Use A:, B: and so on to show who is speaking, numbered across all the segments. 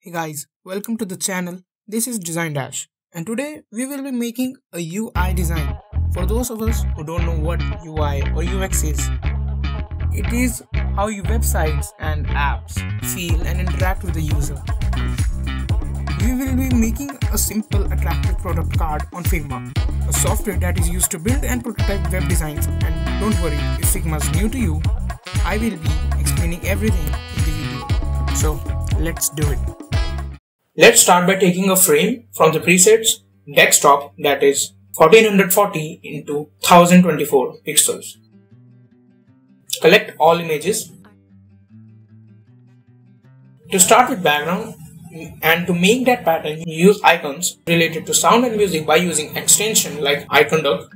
A: Hey guys, welcome to the channel. This is Design Dash, and today we will be making a UI design. For those of us who don't know what UI or UX is, it is how your websites and apps feel and interact with the user. We will be making a simple, attractive product card on Figma, a software that is used to build and prototype web designs. And don't worry, if Figma is new to you, I will be explaining everything in the video. So let's do it. Let's start by taking a frame from the presets desktop, that is 1440 into 1024 pixels. Collect all images. To start with background and to make that pattern, use icons related to sound and music by using extension like icon duck.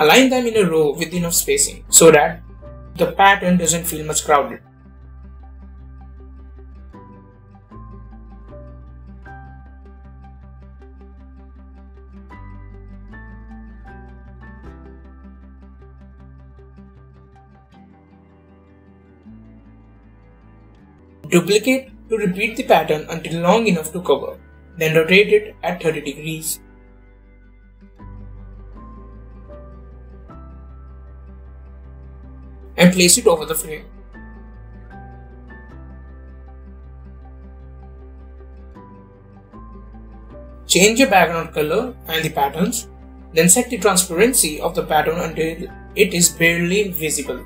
A: Align them in a row with enough spacing so that the pattern doesn't feel much crowded. Duplicate to repeat the pattern until long enough to cover, then rotate it at 30 degrees. And place it over the frame. Change the background color and the patterns, then set the transparency of the pattern until it is barely visible.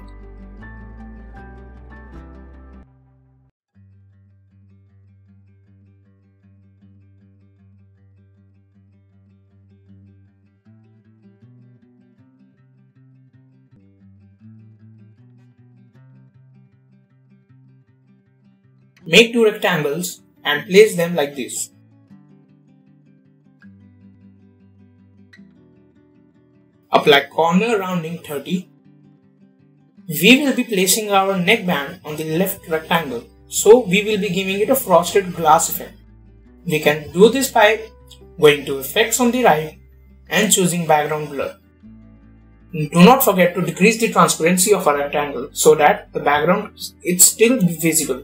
A: Make two rectangles and place them like this. Apply corner rounding 30. We will be placing our neckband on the left rectangle, so we will be giving it a frosted glass effect. We can do this by going to effects on the right and choosing background blur. Do not forget to decrease the transparency of our rectangle so that the background is still visible.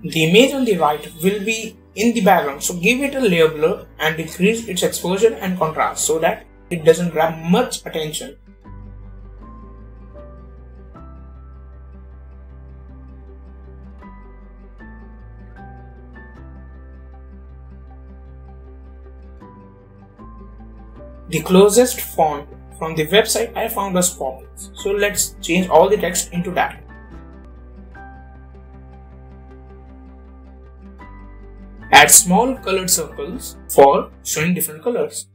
A: The image on the right will be in the background, so give it a layer blur and decrease its exposure and contrast so that it doesn't grab much attention. The closest font from the website I found was Poppins, so let's change all the text into that. Add small colored circles for showing different colors.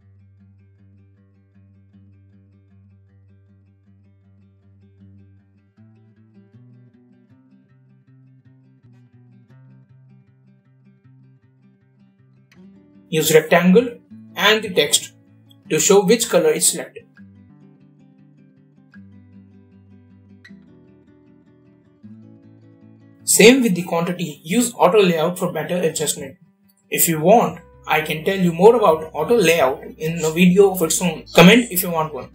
A: Use rectangle and the text to show which color is selected. Same with the quantity, use auto layout for better adjustment. If you want, I can tell you more about auto layout in a video of its own. Comment if you want one.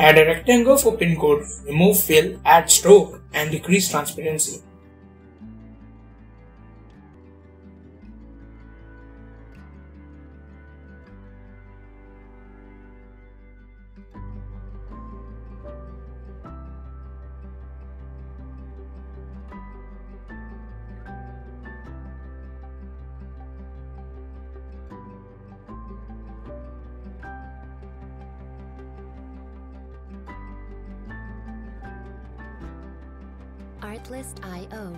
A: Add a rectangle for pin code, remove fill, add stroke and decrease transparency.
B: Artlist.io.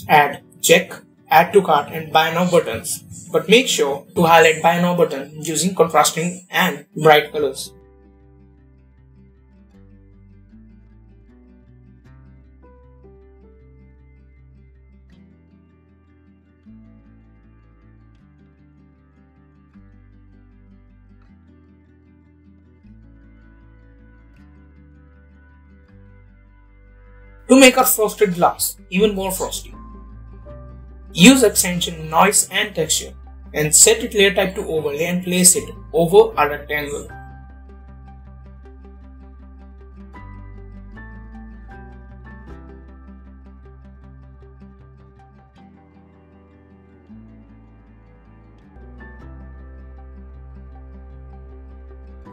A: Add check, add to cart and buy now buttons, but make sure to highlight buy now button using contrasting and bright colors. To make our frosted glass even more frosty, use extension noise and texture and set it layer type to overlay and place it over a rectangle.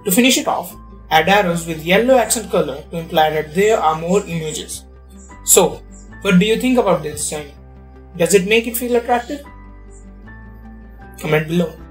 A: To finish it off, add arrows with yellow accent color to imply that there are more images. So, what do you think about this design? Does it make it feel attractive? Comment below.